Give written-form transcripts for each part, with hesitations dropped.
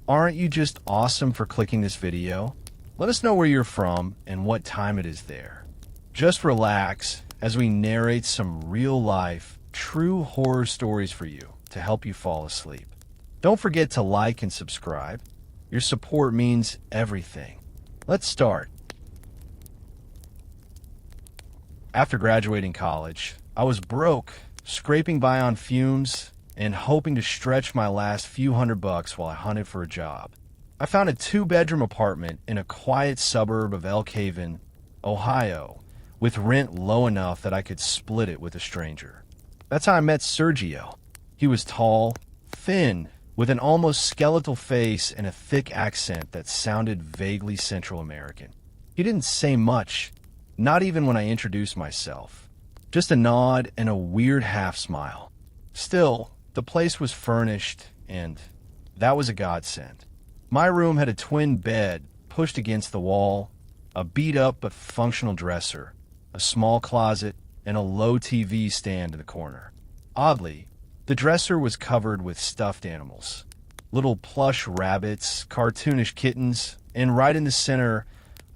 Aren't you just awesome for clicking this video? Let us know where you're from and what time it is there. Just relax as we narrate some real-life, true horror stories for you to help you fall asleep. Don't forget to like and subscribe. Your support means everything. Let's start. After graduating college, I was broke, scraping by on fumes, and hoping to stretch my last few $100 while I hunted for a job. I found a 2-bedroom apartment in a quiet suburb of Elk Haven, Ohio, with rent low enough that I could split it with a stranger. That's how I met Sergio. He was tall, thin, with an almost skeletal face and a thick accent that sounded vaguely Central American. He didn't say much, not even when I introduced myself. Just a nod and a weird half-smile. Still, the place was furnished, and that was a godsend. My room had a twin bed pushed against the wall, a beat-up but functional dresser, a small closet, and a low TV stand in the corner. Oddly, the dresser was covered with stuffed animals. Little plush rabbits, cartoonish kittens, and right in the center,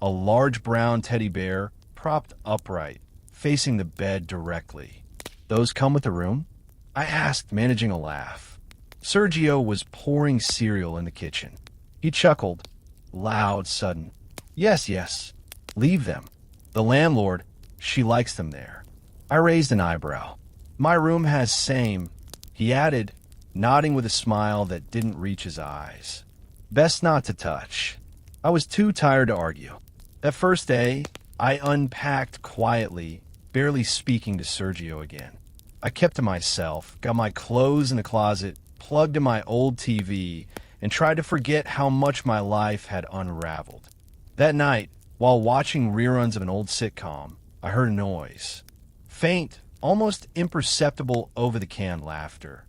a large brown teddy bear propped upright, facing the bed directly. "Those come with the room?" I asked, managing a laugh. Sergio was pouring cereal in the kitchen. He chuckled, loud, sudden. Yes, leave them. The landlord, she likes them there." I raised an eyebrow. "My room has same," he added, nodding with a smile that didn't reach his eyes. "Best not to touch." I was too tired to argue. That first day, I unpacked quietly, barely speaking to Sergio again. I kept to myself, got my clothes in the closet, plugged in my old TV, and tried to forget how much my life had unraveled. That night, while watching reruns of an old sitcom, I heard a noise. Faint, almost imperceptible over-the-can laughter.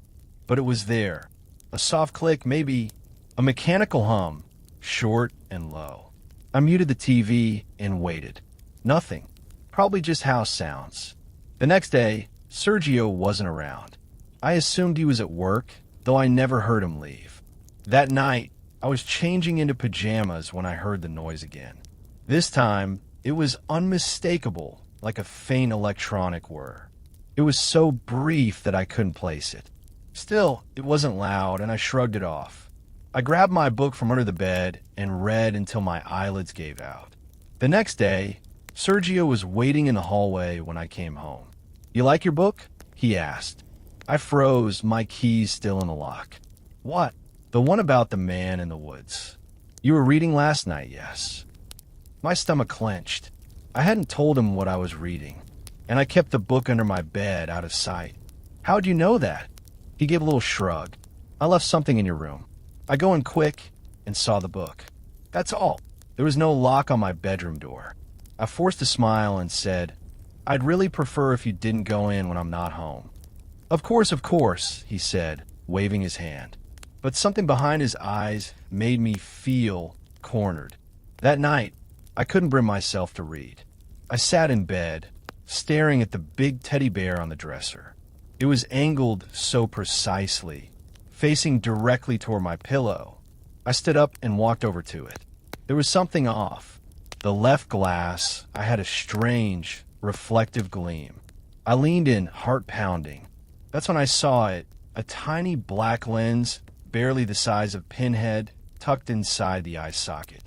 But it was there. A soft click, maybe a mechanical hum, short and low. I muted the TV and waited. Nothing. Probably just house sounds. The next day, Sergio wasn't around. I assumed he was at work, though I never heard him leave. That night, I was changing into pajamas when I heard the noise again. This time, it was unmistakable, like a faint electronic whir. It was so brief that I couldn't place it. Still, it wasn't loud, and I shrugged it off. I grabbed my book from under the bed and read until my eyelids gave out. The next day, Sergio was waiting in the hallway when I came home. "You like your book?" he asked. I froze, my keys still in the lock. "What?" "The one about the man in the woods." "You were reading last night, yes?" My stomach clenched. I hadn't told him what I was reading, and I kept the book under my bed out of sight. "How'd you know that?" He gave a little shrug. "I left something in your room." I go in quick and saw the book. That's all. There was no lock on my bedroom door. I forced a smile and said, "I'd really prefer if you didn't go in when I'm not home." Of course, he said, waving his hand. But something behind his eyes made me feel cornered. That night, I couldn't bring myself to read. I sat in bed, staring at the big teddy bear on the dresser. It was angled so precisely, facing directly toward my pillow. I stood up and walked over to it. There was something off. The left glass, I had a strange, reflective gleam. I leaned in, heart pounding. That's when I saw it, a tiny black lens, barely the size of a pinhead, tucked inside the eye socket.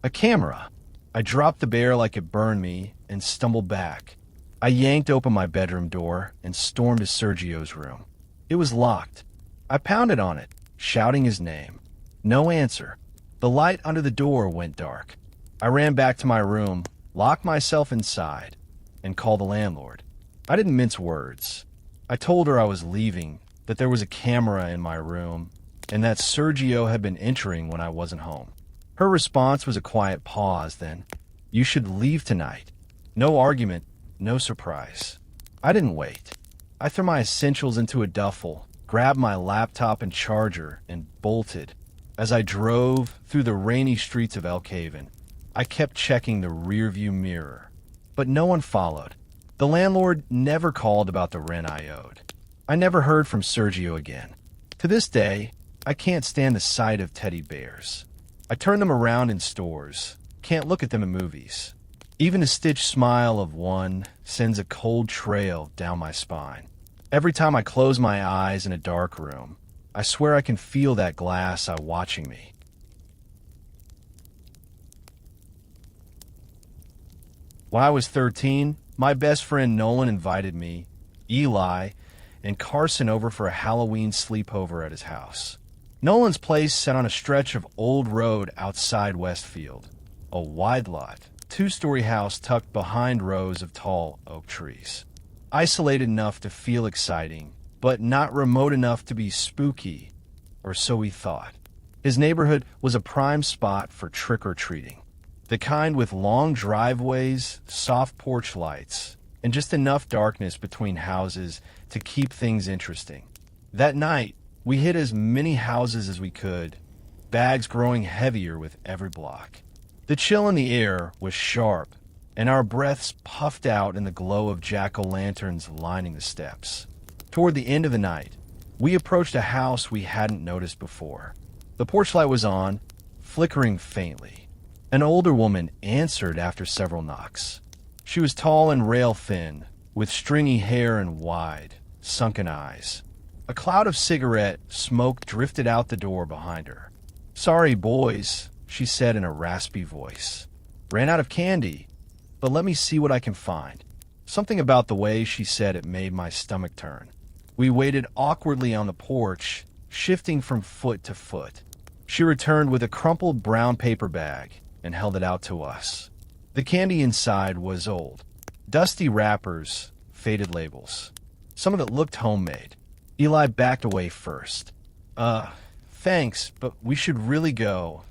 A camera. I dropped the bear like it burned me and stumbled back. I yanked open my bedroom door and stormed to Sergio's room. It was locked. I pounded on it, shouting his name. No answer. The light under the door went dark. I ran back to my room, locked myself inside, and called the landlord. I didn't mince words. I told her I was leaving, that there was a camera in my room, and that Sergio had been entering when I wasn't home. Her response was a quiet pause, then, "You should leave tonight." No argument, no surprise. I didn't wait. I threw my essentials into a duffel, grabbed my laptop and charger, and bolted. As I drove through the rainy streets of Elk Haven, I kept checking the rearview mirror. But no one followed. The landlord never called about the rent I owed. I never heard from Sergio again. To this day, I can't stand the sight of teddy bears. I turn them around in stores. Can't look at them in movies. Even the stitched smile of one sends a cold trail down my spine. Every time I close my eyes in a dark room, I swear I can feel that glass eye watching me. When I was 13, my best friend Nolan invited me, Eli, and Carson over for a Halloween sleepover at his house. Nolan's place sat on a stretch of old road outside Westfield, a wide lot, two-story house tucked behind rows of tall oak trees. Isolated enough to feel exciting, but not remote enough to be spooky, or so we thought. His neighborhood was a prime spot for trick-or-treating. The kind with long driveways, soft porch lights, and just enough darkness between houses to keep things interesting. That night, we hit as many houses as we could, bags growing heavier with every block. The chill in the air was sharp, and our breaths puffed out in the glow of jack-o'-lanterns lining the steps. Toward the end of the night, we approached a house we hadn't noticed before. The porch light was on, flickering faintly. An older woman answered after several knocks. She was tall and rail-thin, with stringy hair and wide, sunken eyes. A cloud of cigarette smoke drifted out the door behind her. "Sorry, boys," she said in a raspy voice. "Ran out of candy, but let me see what I can find." Something about the way she said it made my stomach turn. We waited awkwardly on the porch, shifting from foot to foot. She returned with a crumpled brown paper bag and held it out to us. The candy inside was old. Dusty wrappers, faded labels. Some of it looked homemade. Eli backed away first. Thanks, but we should really go.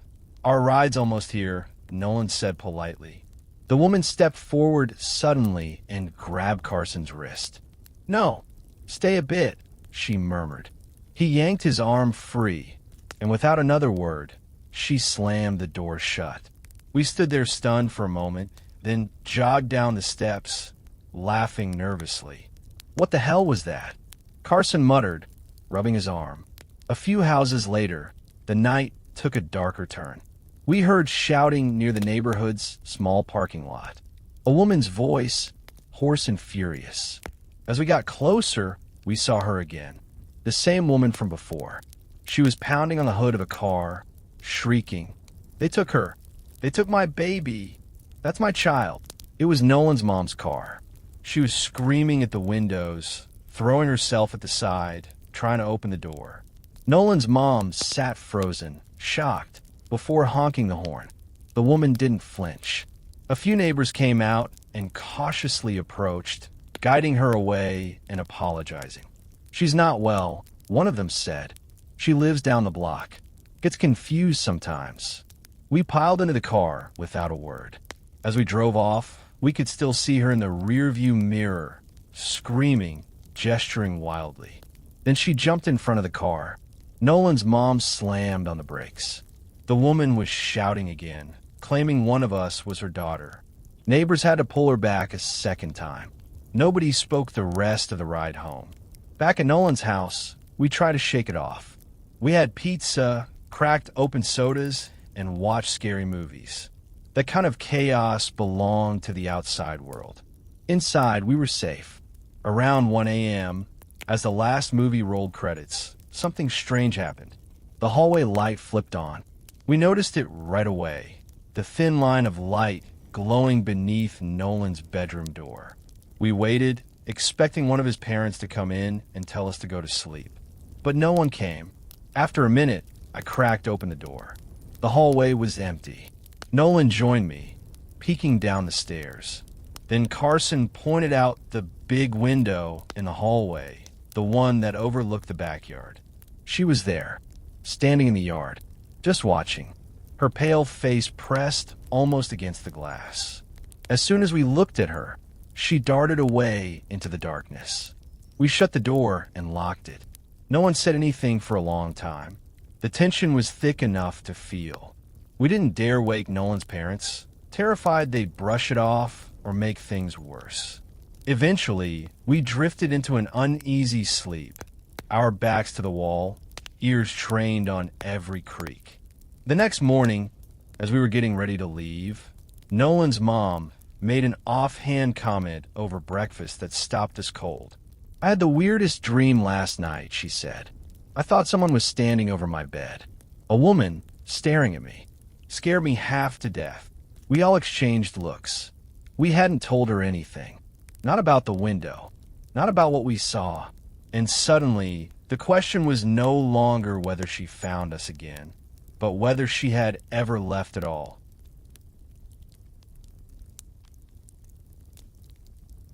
Our ride's almost here," Nolan said politely. The woman stepped forward suddenly and grabbed Carson's wrist. "No, stay a bit," she murmured. He yanked his arm free, and without another word, she slammed the door shut. We stood there stunned for a moment, then jogged down the steps, laughing nervously. "What the hell was that?" Carson muttered, rubbing his arm. A few houses later, the night took a darker turn. We heard shouting near the neighborhood's small parking lot. A woman's voice, hoarse and furious. As we got closer, we saw her again. The same woman from before. She was pounding on the hood of a car, shrieking. "They took her. They took my baby. That's my child." It was Nolan's mom's car. She was screaming at the windows, throwing herself at the side, trying to open the door. Nolan's mom sat frozen, shocked, before honking the horn. The woman didn't flinch. A few neighbors came out and cautiously approached, guiding her away and apologizing. "She's not well," one of them said. "She lives down the block. Gets confused sometimes." We piled into the car without a word. As we drove off, we could still see her in the rearview mirror, screaming, gesturing wildly. Then she jumped in front of the car. Nolan's mom slammed on the brakes. The woman was shouting again, claiming one of us was her daughter. Neighbors had to pull her back a second time. Nobody spoke the rest of the ride home. Back at Nolan's house, we tried to shake it off. We had pizza, cracked open sodas, and watched scary movies. That kind of chaos belonged to the outside world. Inside, we were safe. Around 1 a.m., as the last movie rolled credits, something strange happened. The hallway light flipped on. We noticed it right away. The thin line of light glowing beneath Nolan's bedroom door. We waited, expecting one of his parents to come in and tell us to go to sleep. But no one came. After a minute, I cracked open the door. The hallway was empty. Nolan joined me, peeking down the stairs. Then Carson pointed out the big window in the hallway, the one that overlooked the backyard. She was there, standing in the yard, just watching, her pale face pressed almost against the glass. As soon as we looked at her, she darted away into the darkness. We shut the door and locked it. No one said anything for a long time. The tension was thick enough to feel. We didn't dare wake Nolan's parents, terrified they'd brush it off or make things worse. Eventually, we drifted into an uneasy sleep, our backs to the wall, ears trained on every creak. The next morning, as we were getting ready to leave, Nolan's mom made an offhand comment over breakfast that stopped us cold. "I had the weirdest dream last night," she said. "I thought someone was standing over my bed. A woman staring at me. Scared me half to death." We all exchanged looks. We hadn't told her anything. Not about the window. Not about what we saw. And suddenly, the question was no longer whether she found us again, but whether she had ever left at all.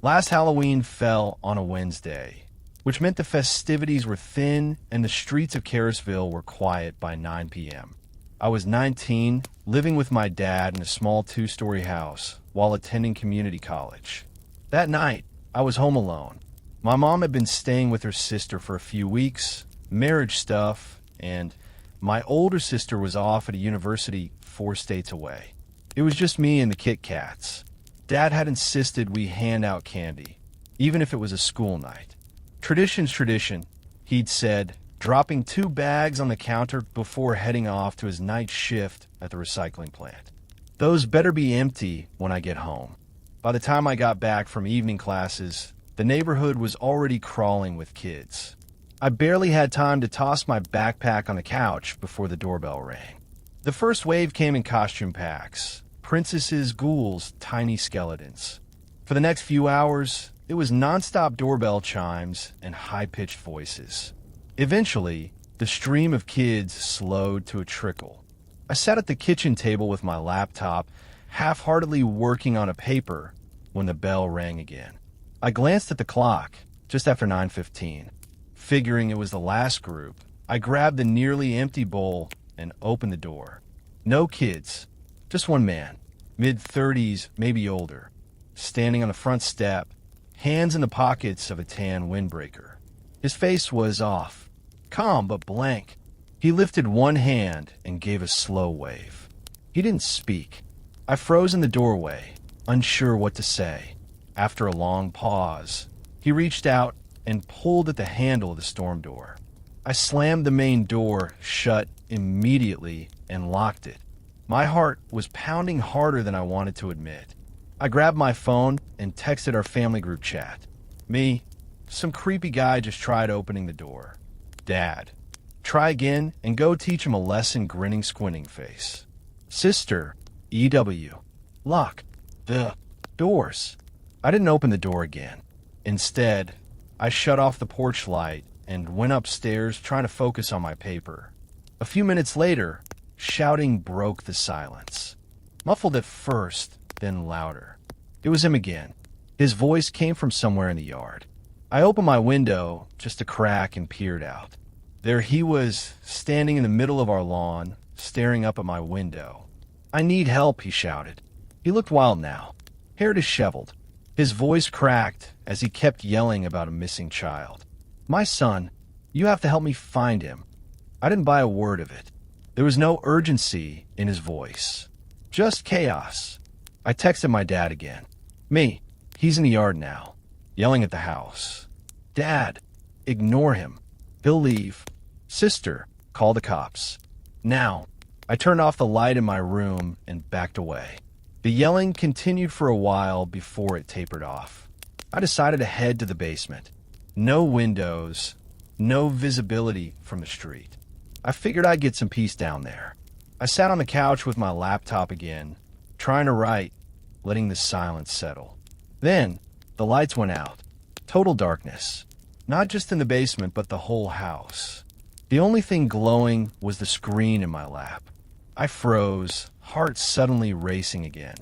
Last Halloween fell on a Wednesday, which meant the festivities were thin and the streets of Carisville were quiet by 9 p.m. I was 19, living with my dad in a small 2-story house while attending community college. That night, I was home alone. My mom had been staying with her sister for a few weeks, marriage stuff, and my older sister was off at a university 4 states away. It was just me and the Kit Kats. Dad had insisted we hand out candy, even if it was a school night. Tradition's tradition, he'd said, dropping 2 bags on the counter before heading off to his night shift at the recycling plant. "Those better be empty when I get home." By the time I got back from evening classes, the neighborhood was already crawling with kids. I barely had time to toss my backpack on the couch before the doorbell rang. The first wave came in costume packs. Princesses, ghouls, tiny skeletons. For the next few hours, it was nonstop doorbell chimes and high-pitched voices. Eventually, the stream of kids slowed to a trickle. I sat at the kitchen table with my laptop, half-heartedly working on a paper, when the bell rang again. I glanced at the clock, just after 9:15. Figuring it was the last group, I grabbed the nearly empty bowl and opened the door. No kids. Just one man, mid-30s, maybe older, standing on the front step, hands in the pockets of a tan windbreaker. His face was off, calm but blank. He lifted one hand and gave a slow wave. He didn't speak. I froze in the doorway, unsure what to say. After a long pause, he reached out and pulled at the handle of the storm door. I slammed the main door shut immediately and locked it. My heart was pounding harder than I wanted to admit. I grabbed my phone and texted our family group chat. Me, some creepy guy just tried opening the door. Dad, try again and go teach him a lesson, grinning, squinting face. Sister, EW, lock the doors. I didn't open the door again. Instead, I shut off the porch light and went upstairs trying to focus on my paper. A few minutes later, shouting broke the silence. Muffled at first, then louder. It was him again. His voice came from somewhere in the yard. I opened my window just a crack and peered out. There he was, standing in the middle of our lawn, staring up at my window. "I need help," he shouted. He looked wild now, hair disheveled. His voice cracked as he kept yelling about a missing child. "My son, you have to help me find him." I didn't buy a word of it. There was no urgency in his voice, just chaos. I texted my dad again. "Me, he's in the yard now, yelling at the house." "Dad, ignore him. He'll leave." "Sister, call the cops." Now, I turned off the light in my room and backed away. The yelling continued for a while before it tapered off. I decided to head to the basement. No windows, no visibility from the street. I figured I'd get some peace down there. I sat on the couch with my laptop again, trying to write, letting the silence settle. Then, the lights went out. Total darkness. Not just in the basement, but the whole house. The only thing glowing was the screen in my lap. I froze, heart suddenly racing again.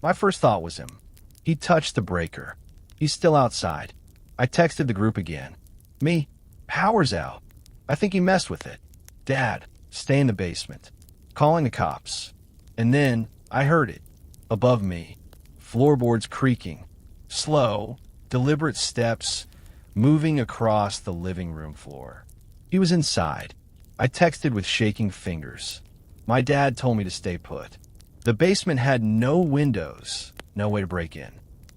My first thought was him. He touched the breaker. He's still outside. I texted the group again. "Me, power's out. I think he messed with it." "Dad, stay in the basement." Calling the cops. And then I heard it. Above me. Floorboards creaking. Slow, deliberate steps moving across the living room floor. He was inside. I texted with shaking fingers. My dad told me to stay put. The basement had no windows, no way to break in,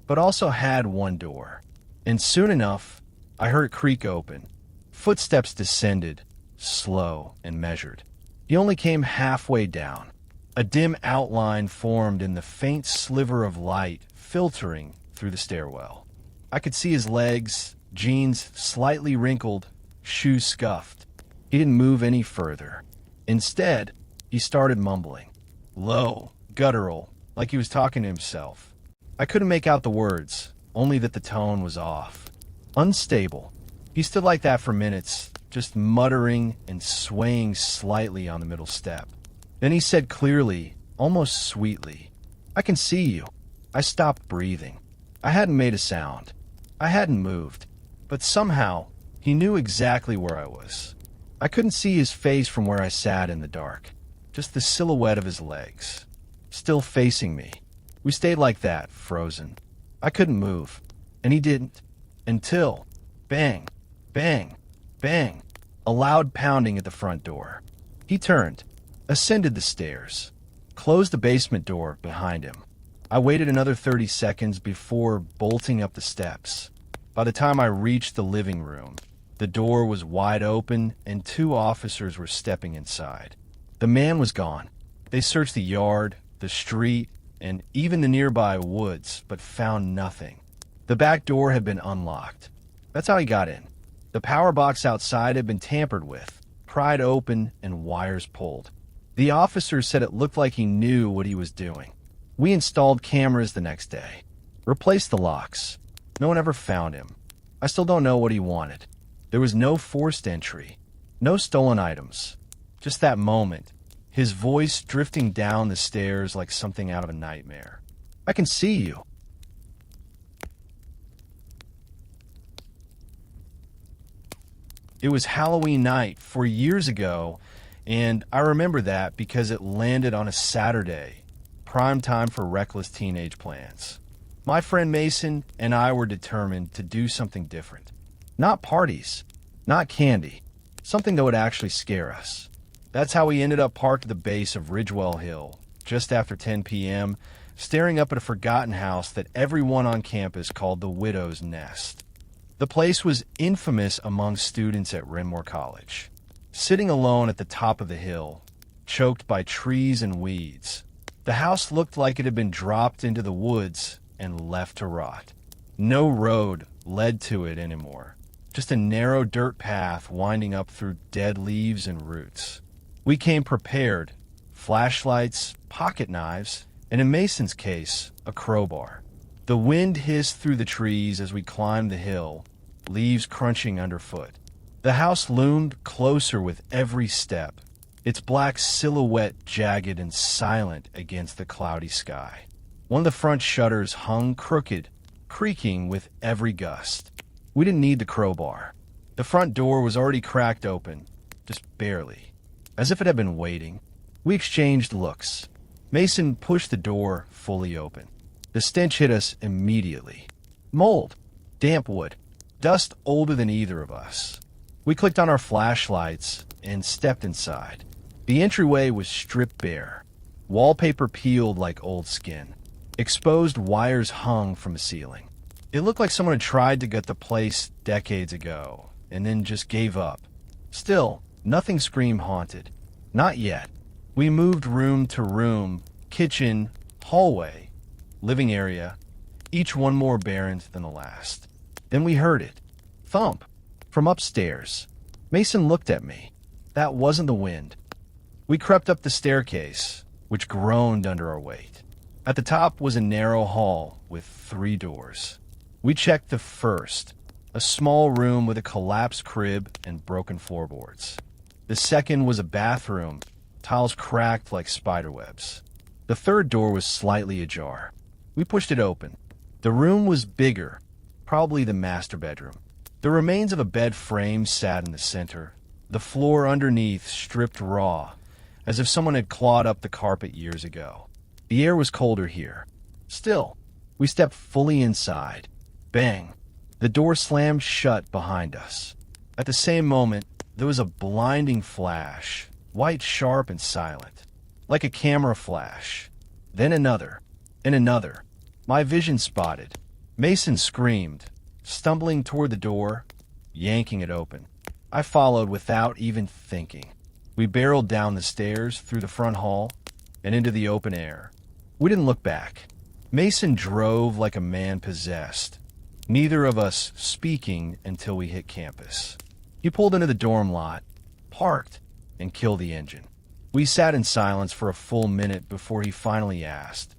but also had one door. And soon enough, I heard it creak open. Footsteps descended, slow and measured. He only came halfway down. A dim outline formed in the faint sliver of light filtering through the stairwell. I could see his legs, jeans slightly wrinkled, shoes scuffed. He didn't move any further. Instead, he started mumbling. Low, guttural, like he was talking to himself. I couldn't make out the words, only that the tone was off. Unstable. He stood like that for minutes, just muttering and swaying slightly on the middle step. Then he said clearly, almost sweetly, I can see you. I stopped breathing. I hadn't made a sound. I hadn't moved. But somehow, he knew exactly where I was. I couldn't see his face from where I sat in the dark. Just the silhouette of his legs. Still facing me. We stayed like that, frozen. I couldn't move. And he didn't. Until, bang, bang, bang, a loud pounding at the front door. He turned, ascended the stairs, closed the basement door behind him. I waited another 30 seconds before bolting up the steps. By the time I reached the living room, the door was wide open and 2 officers were stepping inside. The man was gone. They searched the yard, the street, and even the nearby woods, but found nothing. The back door had been unlocked. That's how he got in. The power box outside had been tampered with, pried open, and wires pulled. The officer said it looked like he knew what he was doing. We installed cameras the next day. Replaced the locks. No one ever found him. I still don't know what he wanted. There was no forced entry. No stolen items. Just that moment. His voice drifting down the stairs like something out of a nightmare. I can see you. It was Halloween night 4 years ago, and I remember that because it landed on a Saturday, prime time for reckless teenage plans. My friend Mason and I were determined to do something different. Not parties, not candy, something that would actually scare us. That's how we ended up parked at the base of Ridgewell Hill, just after 10 p.m., staring up at a forgotten house that everyone on campus called the Widow's Nest. The place was infamous among students at Renmore College. Sitting alone at the top of the hill, choked by trees and weeds, the house looked like it had been dropped into the woods and left to rot. No road led to it anymore, just a narrow dirt path winding up through dead leaves and roots. We came prepared, flashlights, pocket knives, and in Mason's case, a crowbar. The wind hissed through the trees as we climbed the hill, leaves crunching underfoot. The house loomed closer with every step, its black silhouette jagged and silent against the cloudy sky. One of the front shutters hung crooked, creaking with every gust. We didn't need the crowbar. The front door was already cracked open, just barely, as if it had been waiting. We exchanged looks. Mason pushed the door fully open. The stench hit us immediately. Mold, damp wood, dust older than either of us. We clicked on our flashlights and stepped inside. The entryway was stripped bare. Wallpaper peeled like old skin. Exposed wires hung from the ceiling. It looked like someone had tried to gut the place decades ago and then just gave up. Still, nothing screamed haunted. Not yet. We moved room to room, kitchen, hallway, living area, each one more barren than the last. Then we heard it. Thump. From upstairs. Mason looked at me. That wasn't the wind. We crept up the staircase, which groaned under our weight. At the top was a narrow hall with 3 doors. We checked the first, a small room with a collapsed crib and broken floorboards. The second was a bathroom, tiles cracked like spiderwebs. The third door was slightly ajar. We pushed it open. The room was bigger, probably the master bedroom. The remains of a bed frame sat in the center, the floor underneath stripped raw, as if someone had clawed up the carpet years ago. The air was colder here. Still, we stepped fully inside. Bang! The door slammed shut behind us. At the same moment, there was a blinding flash, white, sharp, and silent, like a camera flash. Then another, and another. My vision spotted. Mason screamed, stumbling toward the door, yanking it open. I followed without even thinking. We barreled down the stairs, through the front hall, and into the open air. We didn't look back. Mason drove like a man possessed, neither of us speaking until we hit campus. He pulled into the dorm lot, parked, and killed the engine. We sat in silence for a full minute before he finally asked,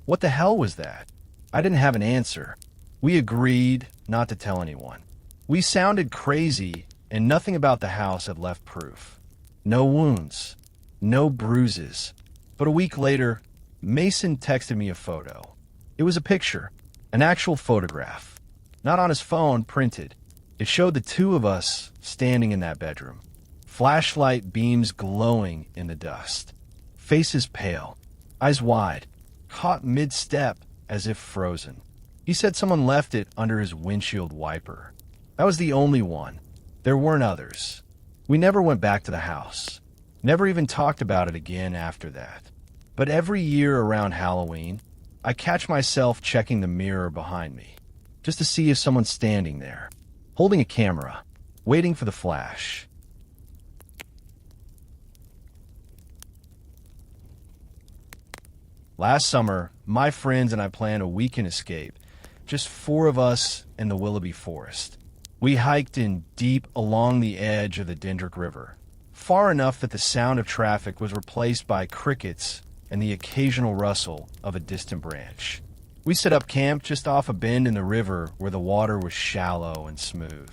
"What the hell was that?" I didn't have an answer. We agreed not to tell anyone. We sounded crazy, and nothing about the house had left proof. No wounds, no bruises. But a week later, Mason texted me a photo. It was a picture, an actual photograph. Not on his phone, printed. It showed the two of us standing in that bedroom. Flashlight beams glowing in the dust. Faces pale, eyes wide, caught mid-step as if frozen. He said someone left it under his windshield wiper. That was the only one. There weren't others. We never went back to the house. Never even talked about it again after that. But every year around Halloween, I catch myself checking the mirror behind me, just to see if someone's standing there, holding a camera, waiting for the flash. Last summer, my friends and I planned a weekend escape, just 4 of us in the Willoughby Forest. We hiked in deep along the edge of the Dendrick River, far enough that the sound of traffic was replaced by crickets and the occasional rustle of a distant branch. We set up camp just off a bend in the river where the water was shallow and smooth.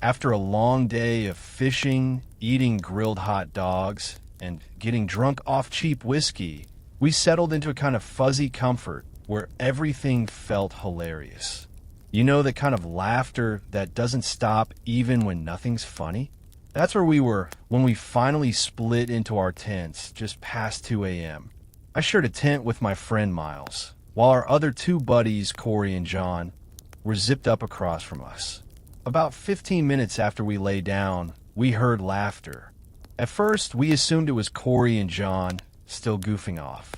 After a long day of fishing, eating grilled hot dogs, and getting drunk off cheap whiskey, we settled into a kind of fuzzy comfort where everything felt hilarious. You know, the kind of laughter that doesn't stop even when nothing's funny? That's where we were when we finally split into our tents just past 2 a.m. I shared a tent with my friend Miles, while our other 2 buddies, Corey and John, were zipped up across from us. About 15 minutes after we lay down, we heard laughter. At first, we assumed it was Corey and John still goofing off.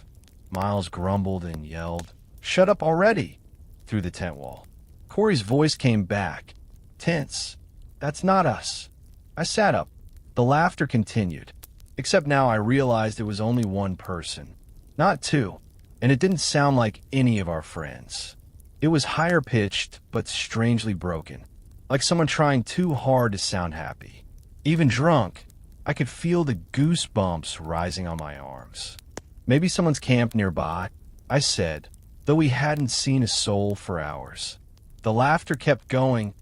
Miles grumbled and yelled, "Shut up already," through the tent wall. Corey's voice came back, tense. "That's not us." I sat up. The laughter continued, except now I realized it was only one person, not 2, and it didn't sound like any of our friends. It was higher pitched, but strangely broken, like someone trying too hard to sound happy. Even drunk, I could feel the goosebumps rising on my arms. "Maybe someone's camped nearby," I said, though we hadn't seen a soul for hours. The laughter kept going,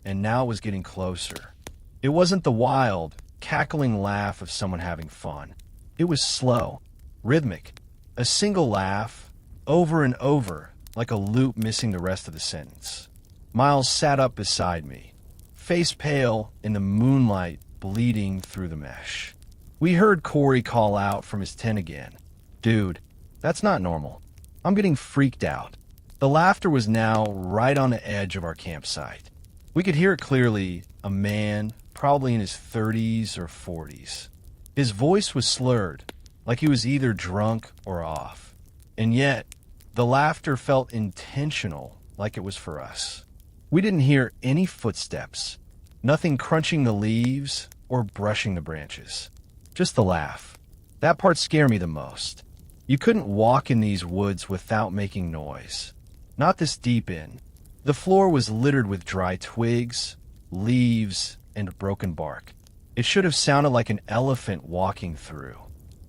and now it was getting closer. It wasn't the wild, cackling laugh of someone having fun. It was slow, rhythmic, a single laugh, over and over, like a loop missing the rest of the sentence. Miles sat up beside me, face pale in the moonlight bleeding through the mesh. We heard Corey call out from his tent again, "Dude, that's not normal. I'm getting freaked out." The laughter was now right on the edge of our campsite. We could hear it clearly, a man, probably in his 30s or 40s. His voice was slurred, like he was either drunk or off. And yet, the laughter felt intentional, like it was for us. We didn't hear any footsteps, nothing crunching the leaves or brushing the branches. Just the laugh. That part scared me the most. You couldn't walk in these woods without making noise. Not this deep in. The floor was littered with dry twigs, leaves, and broken bark. It should have sounded like an elephant walking through.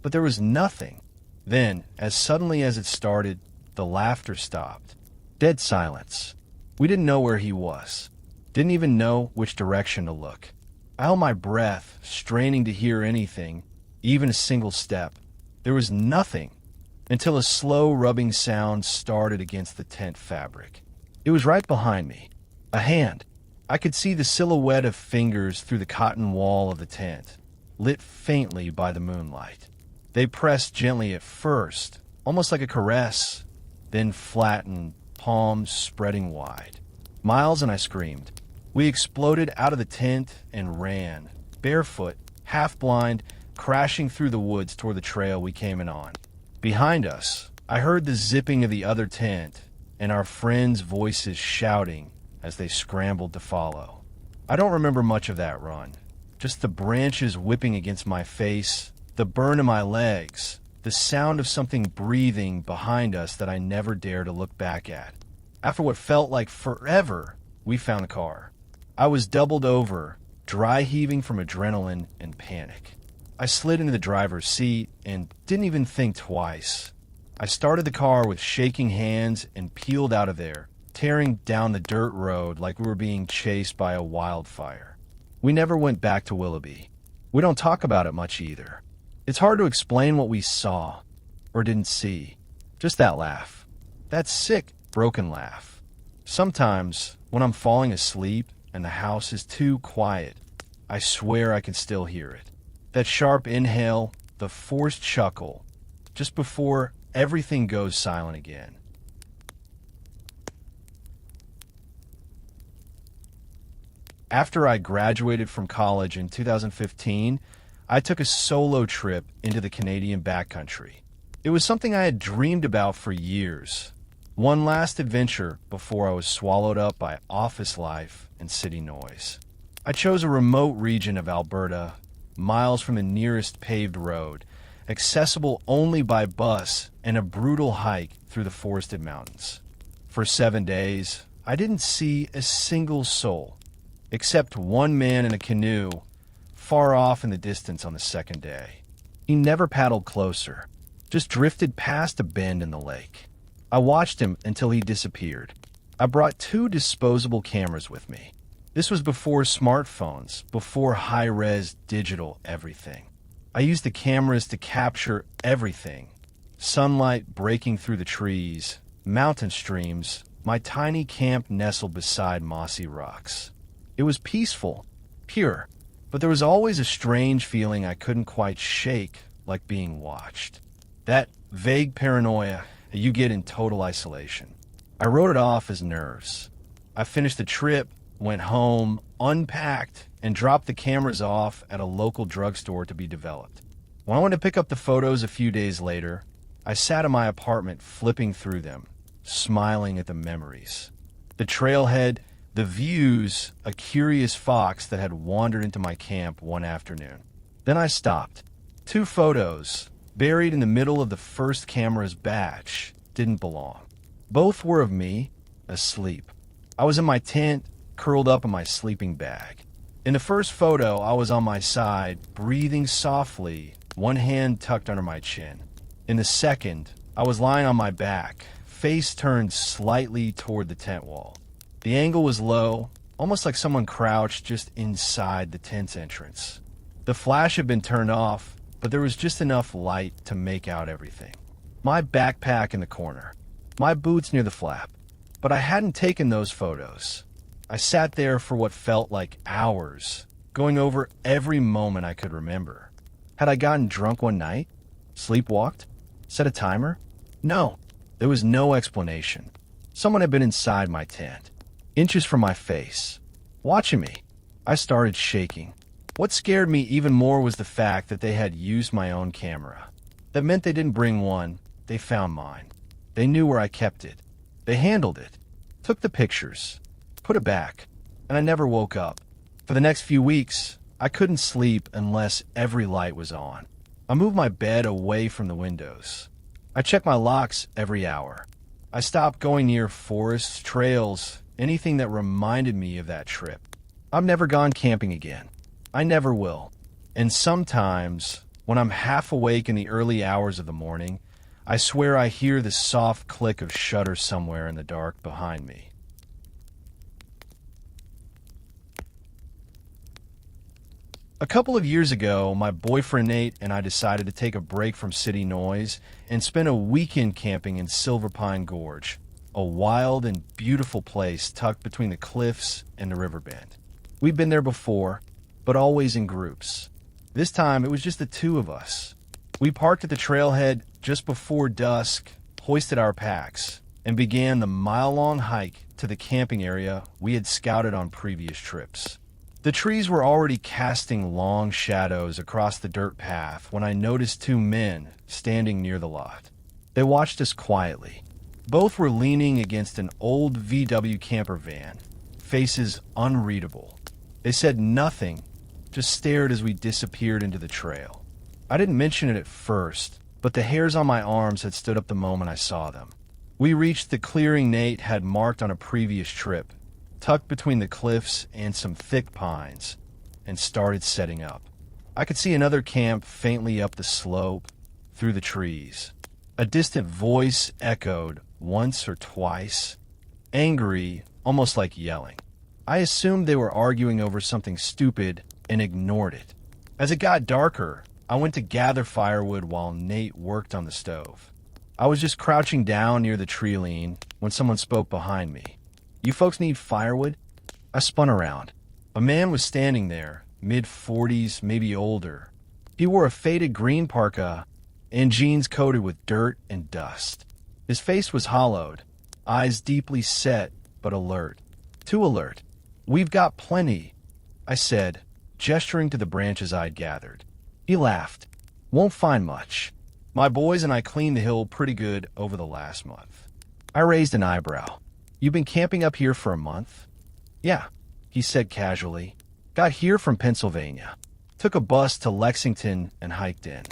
But there was nothing. Then, as suddenly as it started, the laughter stopped. Dead silence. We didn't know where he was. Didn't even know which direction to look. I held my breath, straining to hear anything, even a single step. There was nothing, until a slow rubbing sound started against the tent fabric. It was right behind me. A hand. I could see the silhouette of fingers through the cotton wall of the tent, lit faintly by the moonlight. They pressed gently at first, almost like a caress, then flattened, palms spreading wide. Miles and I screamed. We exploded out of the tent and ran, barefoot, half-blind, crashing through the woods toward the trail we came in on. Behind us, I heard the zipping of the other tent and our friends' voices shouting as they scrambled to follow. I don't remember much of that run, just the branches whipping against my face, the burn in my legs, the sound of something breathing behind us that I never dare to look back at. After what felt like forever, we found the car. I was doubled over, dry heaving from adrenaline and panic. I slid into the driver's seat and didn't even think twice. I started the car with shaking hands and peeled out of there, tearing down the dirt road like we were being chased by a wildfire. We never went back to Willoughby. We don't talk about it much either. It's hard to explain what we saw or didn't see. Just that laugh. That sick, broken laugh. Sometimes, when I'm falling asleep and the house is too quiet, I swear I can still hear it. That sharp inhale, the forced chuckle, just before everything goes silent again. After I graduated from college in 2015, I took a solo trip into the Canadian backcountry. It was something I had dreamed about for years. One last adventure before I was swallowed up by office life and city noise. I chose a remote region of Alberta, miles from the nearest paved road, accessible only by bus and a brutal hike through the forested mountains. For 7 days, I didn't see a single soul, except one man in a canoe far off in the distance on the second day. He never paddled closer, just drifted past a bend in the lake. I watched him until he disappeared. I brought 2 disposable cameras with me. This was before smartphones, before high-res digital everything. I used the cameras to capture everything. Sunlight breaking through the trees, mountain streams, my tiny camp nestled beside mossy rocks. It was peaceful, pure, but there was always a strange feeling I couldn't quite shake, like being watched. That vague paranoia that you get in total isolation. I wrote it off as nerves. I finished the trip, went home, unpacked, and dropped the cameras off at a local drugstore to be developed. When I went to pick up the photos a few days later, I sat in my apartment flipping through them, smiling at the memories. The trailhead, the views, a curious fox that had wandered into my camp one afternoon. Then I stopped. 2 photos, buried in the middle of the first camera's batch, didn't belong. Both were of me, asleep. I was in my tent, curled up in my sleeping bag. In the first photo, I was on my side, breathing softly, one hand tucked under my chin. In the second, I was lying on my back, face turned slightly toward the tent wall. The angle was low, almost like someone crouched just inside the tent's entrance. The flash had been turned off, but there was just enough light to make out everything. My backpack in the corner, my boots near the flap, but I hadn't taken those photos. I sat there for what felt like hours, going over every moment I could remember. Had I gotten drunk one night? Sleepwalked? Set a timer? No, there was no explanation. Someone had been inside my tent, inches from my face, watching me. I started shaking. What scared me even more was the fact that they had used my own camera. That meant they didn't bring one, they found mine. They knew where I kept it. They handled it, took the pictures, put it back, and I never woke up. For the next few weeks, I couldn't sleep unless every light was on. I moved my bed away from the windows. I checked my locks every hour. I stopped going near forests, trails, anything that reminded me of that trip. I've never gone camping again. I never will. And sometimes, when I'm half awake in the early hours of the morning, I swear I hear the soft click of shutters somewhere in the dark behind me. A couple of years ago, my boyfriend Nate and I decided to take a break from city noise and spend a weekend camping in Silver Pine Gorge, a wild and beautiful place tucked between the cliffs and the riverbend. We'd been there before, but always in groups. This time, it was just the 2 of us. We parked at the trailhead just before dusk, hoisted our packs, and began the mile-long hike to the camping area we had scouted on previous trips. The trees were already casting long shadows across the dirt path when I noticed 2 men standing near the lot. They watched us quietly. Both were leaning against an old VW camper van, faces unreadable. They said nothing, just stared as we disappeared into the trail. I didn't mention it at first, but the hairs on my arms had stood up the moment I saw them. We reached the clearing Nate had marked on a previous trip, tucked between the cliffs and some thick pines, and started setting up. I could see another camp faintly up the slope, through the trees. A distant voice echoed once or twice, angry, almost like yelling. I assumed they were arguing over something stupid and ignored it. As it got darker, I went to gather firewood while Nate worked on the stove. I was just crouching down near the tree lean when someone spoke behind me. "You folks need firewood?" I spun around. A man was standing there, mid-40s, maybe older. He wore a faded green parka and jeans coated with dirt and dust. His face was hollowed, eyes deeply set but alert. Too alert. "We've got plenty," I said, gesturing to the branches I'd gathered. He laughed. "Won't find much. My boys and I cleaned the hill pretty good over the last month." I raised an eyebrow. "You've been camping up here for a month?" "Yeah," he said casually. "Got here from Pennsylvania. Took a bus to Lexington and hiked in.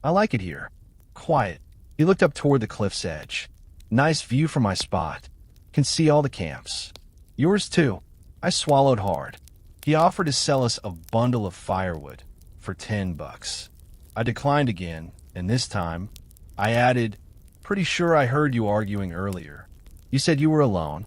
I like it here. Quiet." He looked up toward the cliff's edge. "Nice view from my spot. Can see all the camps." "Yours too." I swallowed hard. He offered to sell us a bundle of firewood for $10. I declined again, and this time, I added, "Pretty sure I heard you arguing earlier. You said you were alone."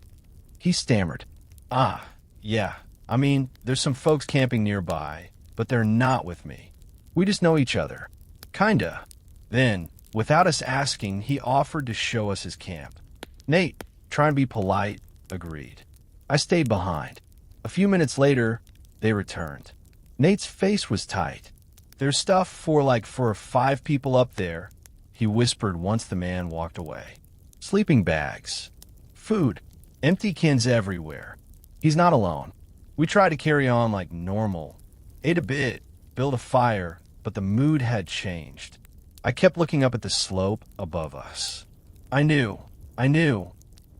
He stammered. "Ah, yeah. I mean, there's some folks camping nearby, but they're not with me. We just know each other. Kinda." Then, without us asking, he offered to show us his camp. Nate, trying to be polite, agreed. I stayed behind. A few minutes later, they returned. Nate's face was tight. "There's stuff for 5 people up there," he whispered once the man walked away. "Sleeping bags. Food. Empty cans everywhere. He's not alone." We tried to carry on like normal. Ate a bit, built a fire, but the mood had changed. I kept looking up at the slope above us. I knew.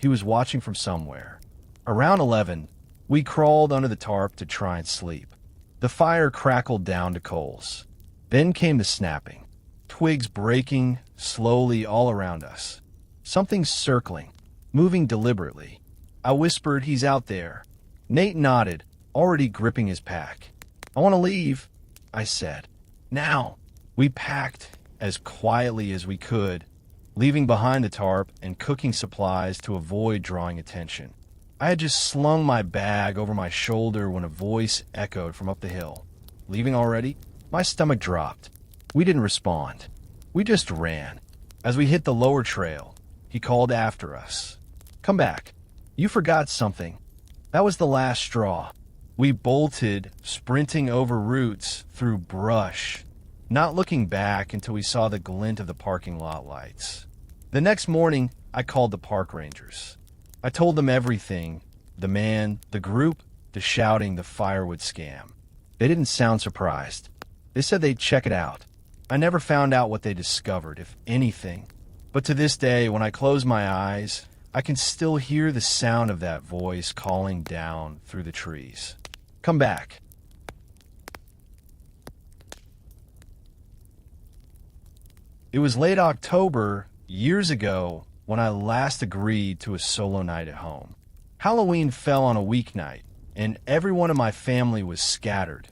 He was watching from somewhere. Around 11, we crawled under the tarp to try and sleep. The fire crackled down to coals. Then came the snapping. Twigs breaking slowly all around us. Something circling, moving deliberately. I whispered, "He's out there." Nate nodded, already gripping his pack. "I want to leave," I said. "Now." We packed as quietly as we could, leaving behind the tarp and cooking supplies to avoid drawing attention. I had just slung my bag over my shoulder when a voice echoed from up the hill. "Leaving already?" My stomach dropped. We didn't respond. We just ran. As we hit the lower trail, he called after us. "Come back. You forgot something." That was the last straw. We bolted, sprinting over roots, through brush, not looking back until we saw the glint of the parking lot lights. The next morning, I called the park rangers. I told them everything: the man, the group, the shouting, the firewood scam. They didn't sound surprised. They said they'd check it out. I never found out what they discovered, if anything. But to this day, when I close my eyes, I can still hear the sound of that voice calling down through the trees. "Come back." It was late October, years ago, when I last agreed to a solo night at home. Halloween fell on a weeknight, and everyone in my family was scattered.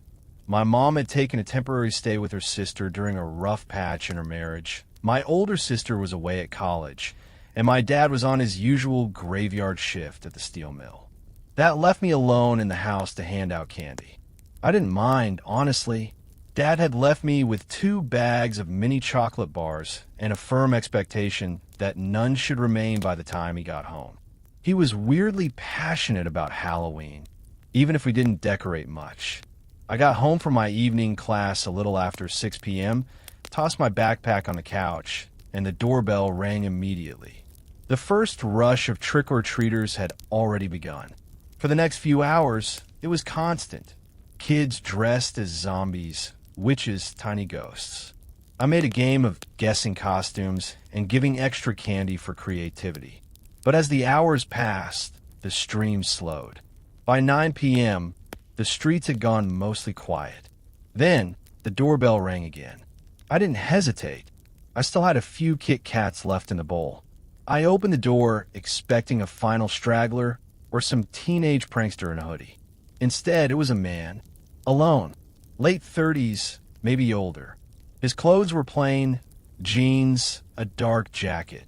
My mom had taken a temporary stay with her sister during a rough patch in her marriage. My older sister was away at college, and my dad was on his usual graveyard shift at the steel mill. That left me alone in the house to hand out candy. I didn't mind, honestly. Dad had left me with 2 bags of mini chocolate bars and a firm expectation that none should remain by the time he got home. He was weirdly passionate about Halloween, even if we didn't decorate much. I got home from my evening class a little after 6 p.m., tossed my backpack on the couch, and the doorbell rang immediately. The first rush of trick-or-treaters had already begun. For the next few hours, it was constant. Kids dressed as zombies, witches, tiny ghosts. I made a game of guessing costumes and giving extra candy for creativity. But as the hours passed, the stream slowed. By 9 p.m., the streets had gone mostly quiet. Then, the doorbell rang again. I didn't hesitate. I still had a few Kit Kats left in the bowl. I opened the door, expecting a final straggler or some teenage prankster in a hoodie. Instead, it was a man, alone, late 30s, maybe older. His clothes were plain, jeans, a dark jacket,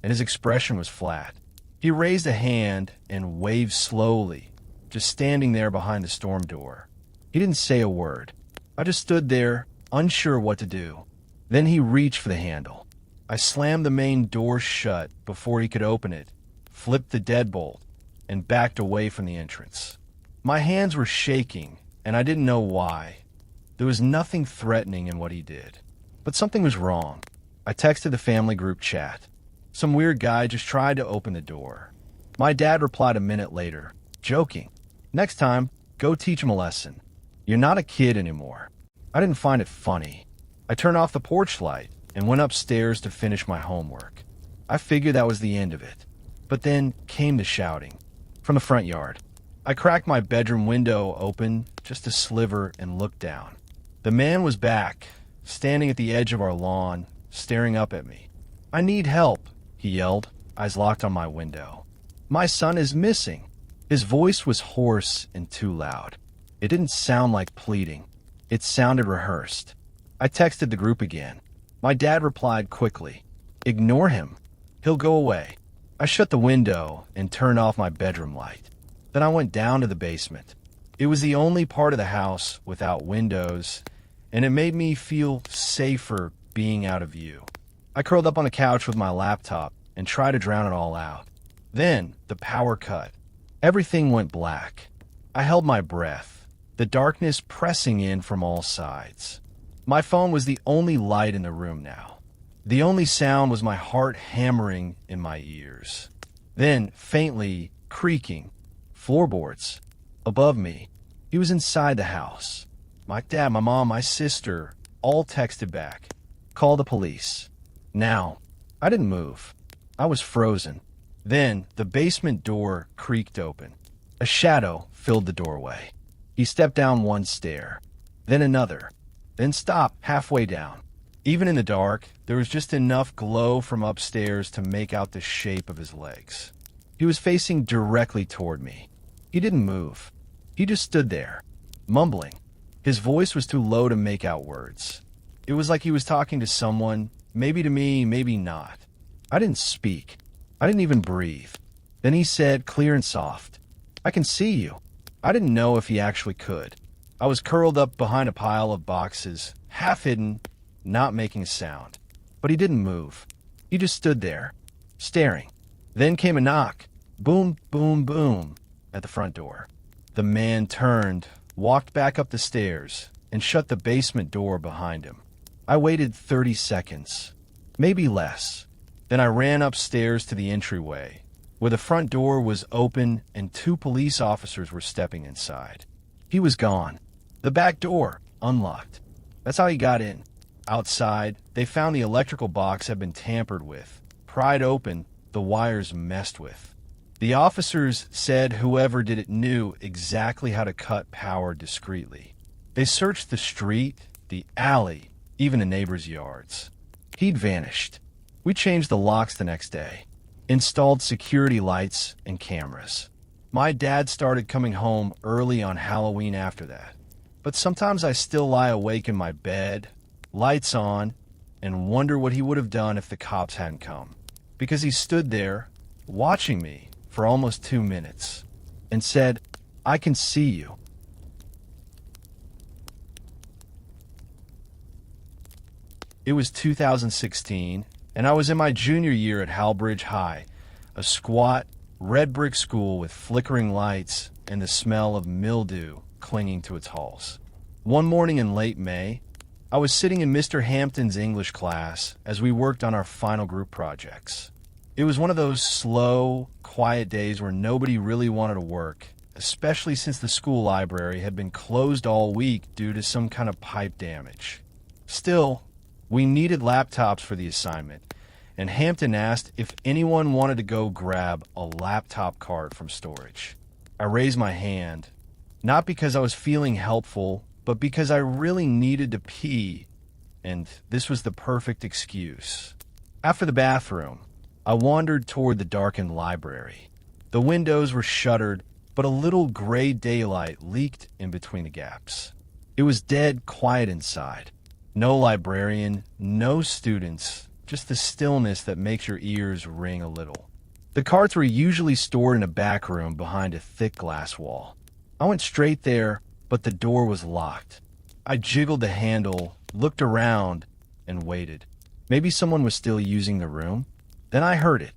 and his expression was flat. He raised a hand and waved slowly, just standing there behind the storm door. He didn't say a word. I just stood there, unsure what to do. Then he reached for the handle. I slammed the main door shut before he could open it, flipped the deadbolt, and backed away from the entrance. My hands were shaking, and I didn't know why. There was nothing threatening in what he did. But something was wrong. I texted the family group chat. Some weird guy just tried to open the door. My dad replied a minute later, joking. Next time, go teach him a lesson. You're not a kid anymore. I didn't find it funny. I turned off the porch light and went upstairs to finish my homework. I figured that was the end of it. But then came the shouting. From the front yard. I cracked my bedroom window open just a sliver and looked down. The man was back, standing at the edge of our lawn, staring up at me. "I need help," he yelled, eyes locked on my window. "My son is missing." His voice was hoarse and too loud. It didn't sound like pleading. It sounded rehearsed. I texted the group again. My dad replied quickly, "Ignore him. He'll go away." I shut the window and turned off my bedroom light. Then I went down to the basement. It was the only part of the house without windows, and it made me feel safer being out of view. I curled up on the couch with my laptop and tried to drown it all out. Then the power cut. Everything went black. I held my breath, the darkness pressing in from all sides. My phone was the only light in the room now. The only sound was my heart hammering in my ears. Then, faintly, creaking, floorboards. Above me, he was inside the house. My dad, my mom, my sister, all texted back. "Call the police." Now, I didn't move. I was frozen. Then, the basement door creaked open. A shadow filled the doorway. He stepped down one stair, then another, then stopped halfway down. Even in the dark, there was just enough glow from upstairs to make out the shape of his legs. He was facing directly toward me. He didn't move. He just stood there, mumbling. His voice was too low to make out words. It was like he was talking to someone, maybe to me, maybe not. I didn't speak. I didn't even breathe. Then he said, clear and soft, "I can see you." I didn't know if he actually could. I was curled up behind a pile of boxes, half hidden, not making a sound. But he didn't move. He just stood there, staring. Then came a knock. Boom, boom, boom, at the front door. The man turned, walked back up the stairs, and shut the basement door behind him. I waited 30 seconds, maybe less. Then I ran upstairs to the entryway, where the front door was open and 2 police officers were stepping inside. He was gone. The back door, unlocked. That's how he got in. Outside, they found the electrical box had been tampered with, pried open, the wires messed with. The officers said whoever did it knew exactly how to cut power discreetly. They searched the street, the alley, even the neighbors' yards. He'd vanished. We changed the locks the next day, installed security lights and cameras. My dad started coming home early on Halloween after that. But sometimes I still lie awake in my bed, lights on, and wonder what he would have done if the cops hadn't come. Because he stood there, watching me for almost 2 minutes, and said, "I can see you." It was 2016, and I was in my junior year at Halbridge High, a squat, red brick school with flickering lights and the smell of mildew clinging to its halls. One morning in late May, I was sitting in Mr. Hampton's English class as we worked on our final group projects. It was one of those slow, quiet days where nobody really wanted to work, especially since the school library had been closed all week due to some kind of pipe damage. Still, we needed laptops for the assignment, and Hampton asked if anyone wanted to go grab a laptop cart from storage. I raised my hand, not because I was feeling helpful, but because I really needed to pee, and this was the perfect excuse. After the bathroom, I wandered toward the darkened library. The windows were shuttered, but a little gray daylight leaked in between the gaps. It was dead quiet inside. No librarian, no students, just the stillness that makes your ears ring a little. The carts were usually stored in a back room behind a thick glass wall. I went straight there, but the door was locked. I jiggled the handle, looked around, and waited. Maybe someone was still using the room. Then I heard it.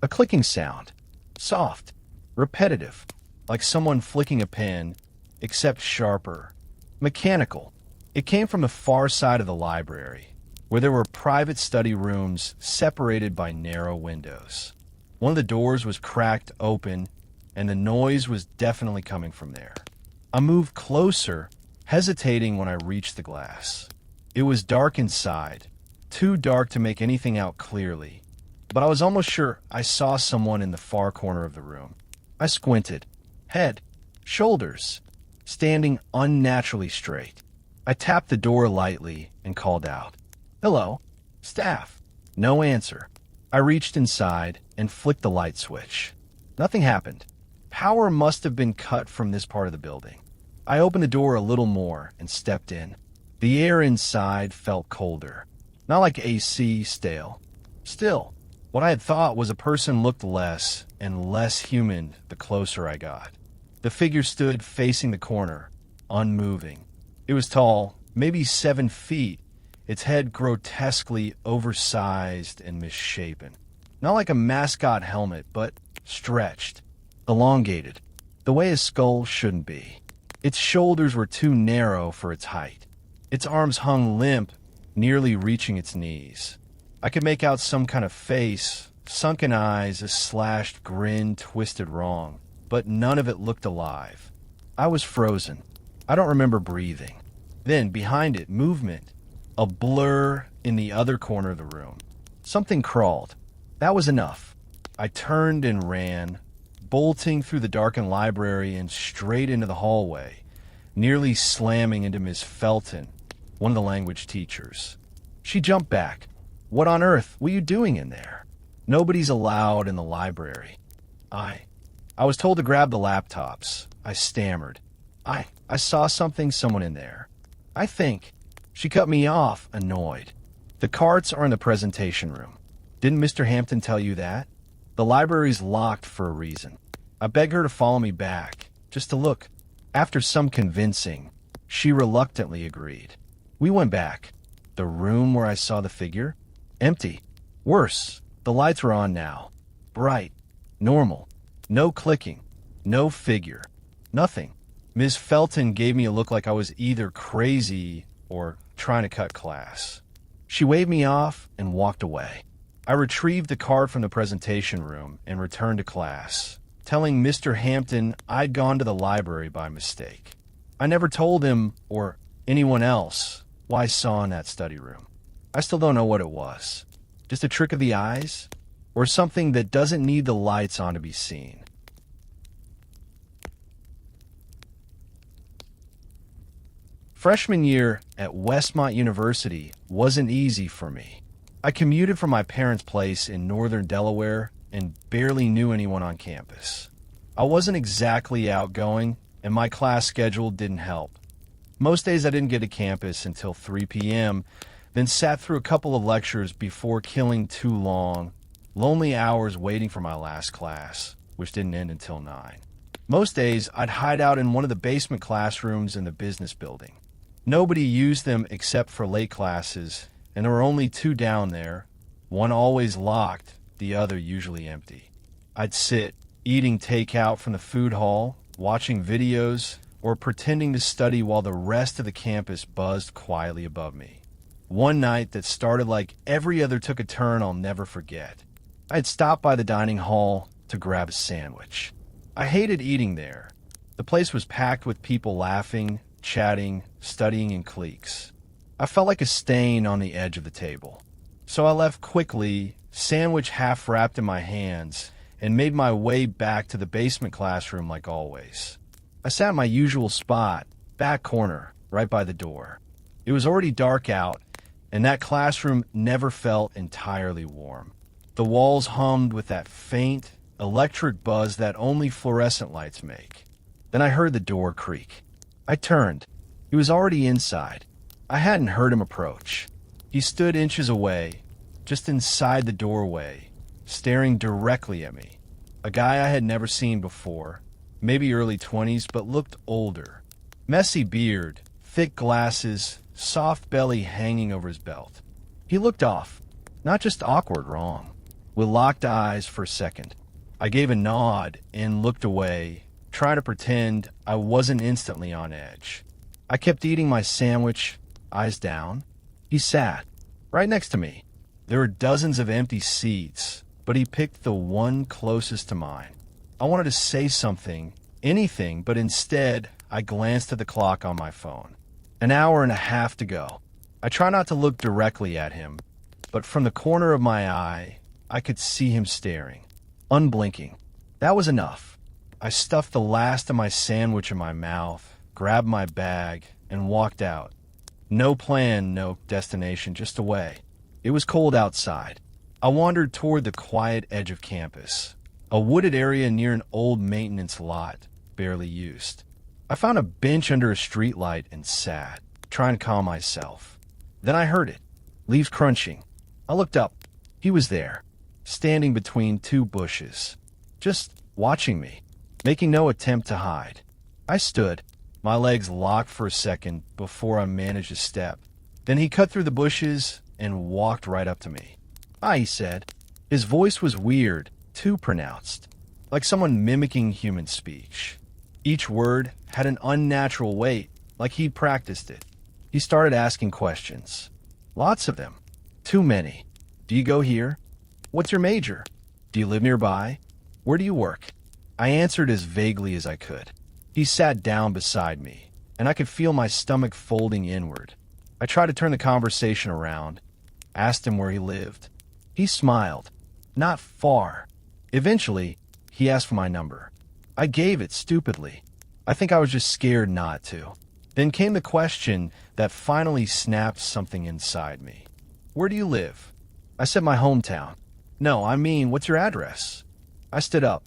A clicking sound. Soft. Repetitive. Like someone flicking a pen, except sharper. Mechanical. It came from the far side of the library, where there were private study rooms separated by narrow windows. One of the doors was cracked open, and the noise was definitely coming from there. I moved closer, hesitating when I reached the glass. It was dark inside, too dark to make anything out clearly, but I was almost sure I saw someone in the far corner of the room. I squinted. Head, shoulders, standing unnaturally straight. I tapped the door lightly and called out, "Hello, staff." No answer. I reached inside and flicked the light switch. Nothing happened. Power must have been cut from this part of the building. I opened the door a little more and stepped in. The air inside felt colder. Not like AC, stale. Still, what I had thought was a person looked less and less human the closer I got. The figure stood facing the corner, unmoving. It was tall, maybe 7 feet, its head grotesquely oversized and misshapen. Not like a mascot helmet, but stretched, elongated, the way a skull shouldn't be. Its shoulders were too narrow for its height. Its arms hung limp, nearly reaching its knees. I could make out some kind of face, sunken eyes, a slashed grin twisted wrong, but none of it looked alive. I was frozen. I don't remember breathing. Then, behind it, movement. A blur in the other corner of the room. Something crawled. That was enough. I turned and ran, bolting through the darkened library and straight into the hallway, nearly slamming into Miss Felton, one of the language teachers. She jumped back. "What on earth were you doing in there?" "Nobody's allowed in the library." I was told to grab the laptops. I stammered. I saw someone in there. I think. She cut me off, annoyed. "The carts are in the presentation room. Didn't Mr. Hampton tell you that? The library's locked for a reason." I begged her to follow me back, just to look. After some convincing, she reluctantly agreed. We went back. The room where I saw the figure? Empty. Worse, the lights were on now. Bright. Normal. No clicking. No figure. Nothing. Ms. Felton gave me a look like I was either crazy or trying to cut class. She waved me off and walked away. I retrieved the card from the presentation room and returned to class, telling Mr. Hampton I'd gone to the library by mistake. I never told him, or anyone else, what I saw in that study room. I still don't know what it was. Just a trick of the eyes? Or something that doesn't need the lights on to be seen? Freshman year at Westmont University wasn't easy for me. I commuted from my parents' place in northern Delaware and barely knew anyone on campus. I wasn't exactly outgoing, and my class schedule didn't help. Most days I didn't get to campus until 3 p.m., then sat through a couple of lectures before killing 2 long, lonely hours waiting for my last class, which didn't end until 9. Most days I'd hide out in one of the basement classrooms in the business building. Nobody used them except for late classes, and there were only 2 down there, one always locked, the other usually empty. I'd sit, eating takeout from the food hall, watching videos, or pretending to study while the rest of the campus buzzed quietly above me. One night that started like every other took a turn I'll never forget. I had stopped by the dining hall to grab a sandwich. I hated eating there. The place was packed with people laughing, chatting, studying in cliques. I felt like a stain on the edge of the table. So I left quickly, sandwich half wrapped in my hands, and made my way back to the basement classroom like always. I sat in my usual spot, back corner, right by the door. It was already dark out, and that classroom never felt entirely warm. The walls hummed with that faint, electric buzz that only fluorescent lights make. Then I heard the door creak. I turned. He was already inside. I hadn't heard him approach. He stood inches away, just inside the doorway, staring directly at me. A guy I had never seen before, maybe early 20s, but looked older. Messy beard, thick glasses, soft belly hanging over his belt. He looked off, not just awkward, wrong. With locked eyes for a second. I gave a nod and looked away, trying to pretend I wasn't instantly on edge. I kept eating my sandwich, eyes down. He sat right next to me. There were dozens of empty seats, but he picked the one closest to mine. I wanted to say something, anything, but instead I glanced at the clock on my phone. An hour and a half to go. I try not to look directly at him, but from the corner of my eye, I could see him staring, unblinking. That was enough. I stuffed the last of my sandwich in my mouth, grabbed my bag, and walked out. No plan, no destination, just away. It was cold outside. I wandered toward the quiet edge of campus, a wooded area near an old maintenance lot, barely used. I found a bench under a streetlight and sat, trying to calm myself. Then I heard it, leaves crunching. I looked up. He was there, standing between two bushes, just watching me, making no attempt to hide. I stood, my legs locked for a second before I managed to step. Then he cut through the bushes and walked right up to me. "Hi," he said. His voice was weird, too pronounced, like someone mimicking human speech. Each word had an unnatural weight, like he'd practiced it. He started asking questions. Lots of them. Too many. Do you go here? What's your major? Do you live nearby? Where do you work? I answered as vaguely as I could. He sat down beside me, and I could feel my stomach folding inward. I tried to turn the conversation around, asked him where he lived. He smiled. Not far. Eventually, he asked for my number. I gave it stupidly. I think I was just scared not to. Then came the question that finally snapped something inside me. "Where do you live?" I said my hometown. "No, I mean, what's your address?" I stood up.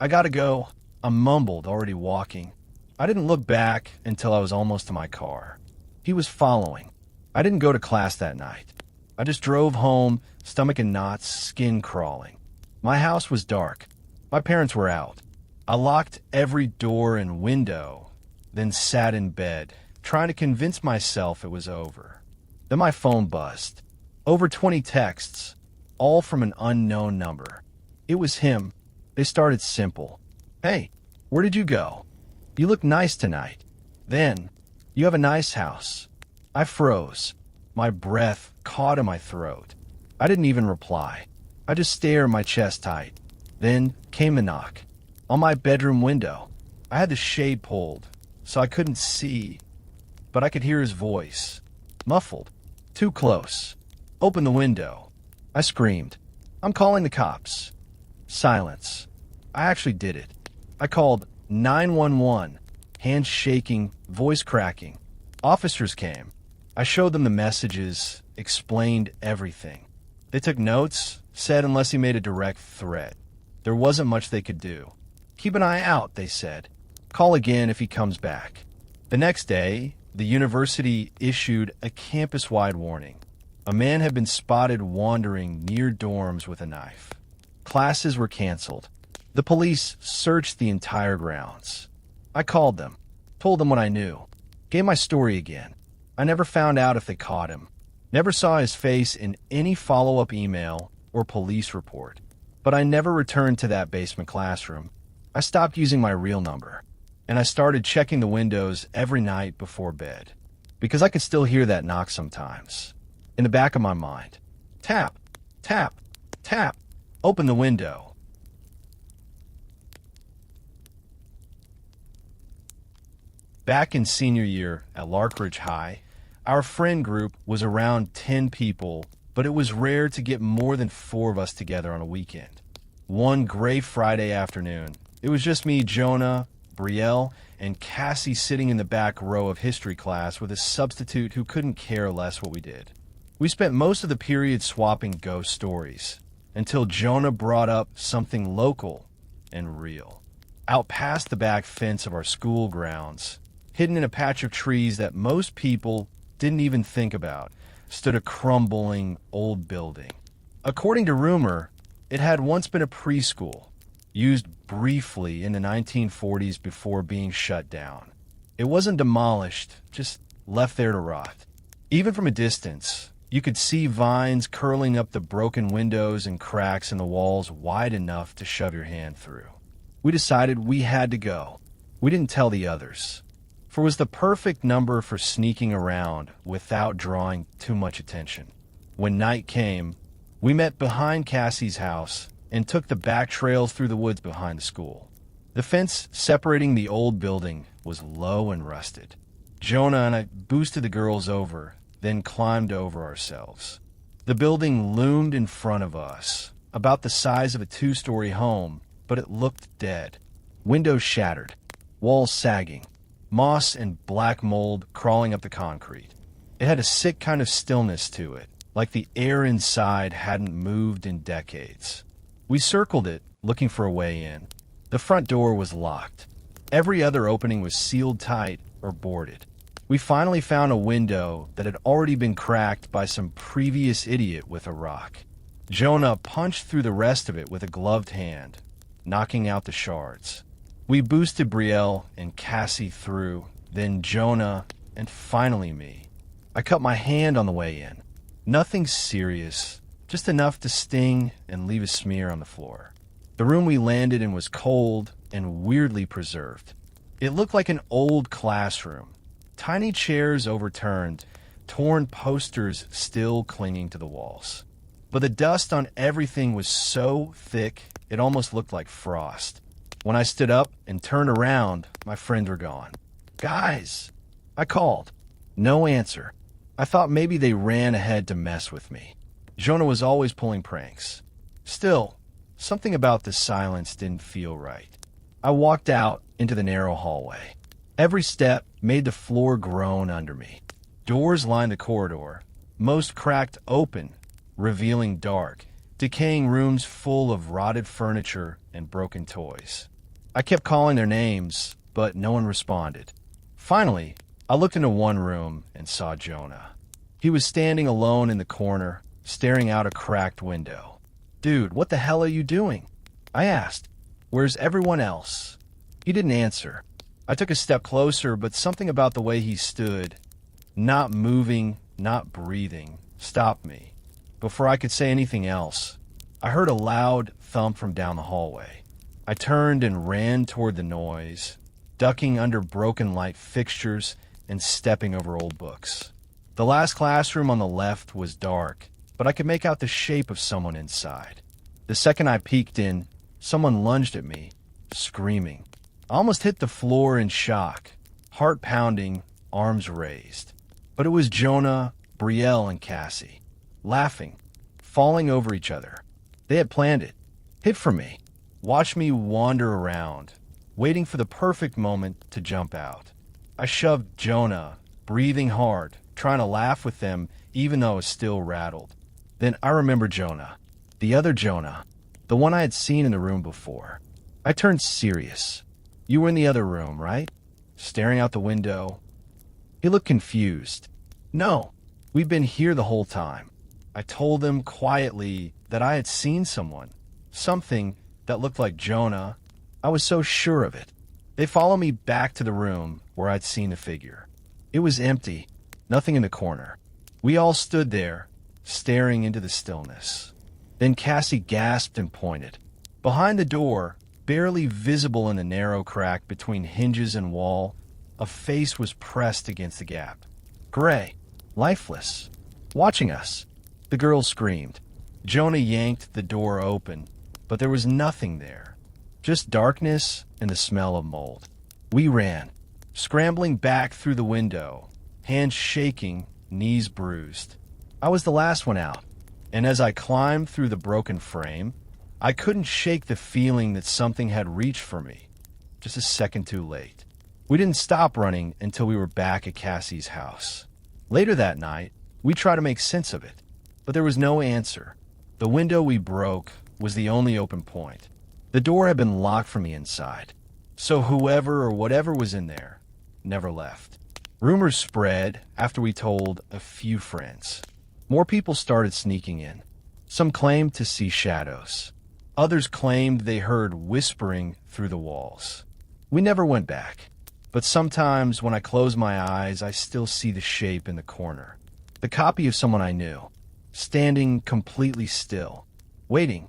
"I gotta go." I mumbled, already walking. I didn't look back until I was almost to my car. He was following. I didn't go to class that night. I just drove home, stomach in knots, skin crawling. My house was dark. My parents were out. I locked every door and window, then sat in bed, trying to convince myself it was over. Then my phone buzzed. Over 20 texts, all from an unknown number. It was him. They started simple. "Hey, where did you go? You look nice tonight." Then, "You have a nice house." I froze. My breath caught in my throat. I didn't even reply. I just stared, my chest tight. Then came the knock. On my bedroom window. I had the shade pulled, so I couldn't see, but I could hear his voice. Muffled. Too close. "Open the window." I screamed. "I'm calling the cops." Silence. I actually did it. I called 911, hands shaking, voice cracking. Officers came. I showed them the messages, explained everything. They took notes, said unless he made a direct threat, there wasn't much they could do. "Keep an eye out," they said. "Call again if he comes back." The next day, the university issued a campus-wide warning. A man had been spotted wandering near dorms with a knife. Classes were canceled. The police searched the entire grounds. I called them, told them what I knew, gave my story again. I never found out if they caught him. Never saw his face in any follow-up email or police report. But I never returned to that basement classroom. I stopped using my real number, and I started checking the windows every night before bed, because I could still hear that knock sometimes. In the back of my mind. Tap, tap, tap. Open the window. Back in senior year at Larkridge High, our friend group was around 10 people, but it was rare to get more than 4 of us together on a weekend. One gray Friday afternoon, it was just me, Jonah, Brielle, and Cassie sitting in the back row of history class with a substitute who couldn't care less what we did. We spent most of the period swapping ghost stories, until Jonah brought up something local and real. Out past the back fence of our school grounds, hidden in a patch of trees that most people didn't even think about, stood a crumbling old building. According to rumor, it had once been a preschool, used briefly in the 1940s before being shut down. It wasn't demolished, just left there to rot. Even from a distance, you could see vines curling up the broken windows and cracks in the walls wide enough to shove your hand through. We decided we had to go. We didn't tell the others, for it was the perfect number for sneaking around without drawing too much attention. When night came, we met behind Cassie's house and took the back trails through the woods behind the school. The fence separating the old building was low and rusted. Jonah and I boosted the girls over, then climbed over ourselves. The building loomed in front of us, about the size of a two-story home, but it looked dead. Windows shattered, walls sagging, moss and black mold crawling up the concrete. It had a sick kind of stillness to it, like the air inside hadn't moved in decades. We circled it, looking for a way in. The front door was locked. Every other opening was sealed tight or boarded. We finally found a window that had already been cracked by some previous idiot with a rock. Jonah punched through the rest of it with a gloved hand, knocking out the shards. We boosted Brielle and Cassie through, then Jonah, and finally me. I cut my hand on the way in. Nothing serious, just enough to sting and leave a smear on the floor. The room we landed in was cold and weirdly preserved. It looked like an old classroom. Tiny chairs overturned, torn posters still clinging to the walls. But the dust on everything was so thick, it almost looked like frost. When I stood up and turned around, my friends were gone. "Guys!" I called. No answer. I thought maybe they ran ahead to mess with me. Jonah was always pulling pranks. Still, something about the silence didn't feel right. I walked out into the narrow hallway. Every step made the floor groan under me. Doors lined the corridor, most cracked open, revealing dark, decaying rooms full of rotted furniture and broken toys. I kept calling their names, but no one responded. Finally, I looked into one room and saw Jonah. He was standing alone in the corner, staring out a cracked window. "Dude, what the hell are you doing?" I asked. "Where's everyone else?" He didn't answer. I took a step closer, but something about the way he stood, not moving, not breathing, stopped me. Before I could say anything else, I heard a loud thump from down the hallway. I turned and ran toward the noise, ducking under broken light fixtures and stepping over old books. The last classroom on the left was dark, but I could make out the shape of someone inside. The second I peeked in, someone lunged at me, screaming. I almost hit the floor in shock, heart pounding, arms raised. But it was Jonah, Brielle, and Cassie, laughing, falling over each other. They had planned it. Hid from me. Watched me wander around, waiting for the perfect moment to jump out. I shoved Jonah, breathing hard, trying to laugh with them even though I was still rattled. Then I remembered Jonah, the other Jonah, the one I had seen in the room before. I turned serious. "You were in the other room, right?" Staring out the window. He looked confused. "No, we've been here the whole time." I told them quietly that I had seen someone, something that looked like Jonah. I was so sure of it. They followed me back to the room where I'd seen the figure. It was empty, nothing in the corner. We all stood there, staring into the stillness. Then Cassie gasped and pointed. Behind the door, barely visible in the narrow crack between hinges and wall, a face was pressed against the gap. Gray, lifeless, watching us. The girl screamed. Jonah yanked the door open, but there was nothing there. Just darkness and the smell of mold. We ran, scrambling back through the window, hands shaking, knees bruised. I was the last one out, and as I climbed through the broken frame, I couldn't shake the feeling that something had reached for me, just a second too late. We didn't stop running until we were back at Cassie's house. Later that night, we tried to make sense of it, but there was no answer. The window we broke was the only open point. The door had been locked from the inside, so whoever or whatever was in there never left. Rumors spread after we told a few friends. More people started sneaking in. Some claimed to see shadows. Others claimed they heard whispering through the walls. We never went back, but sometimes when I close my eyes, I still see the shape in the corner. The copy of someone I knew, standing completely still, waiting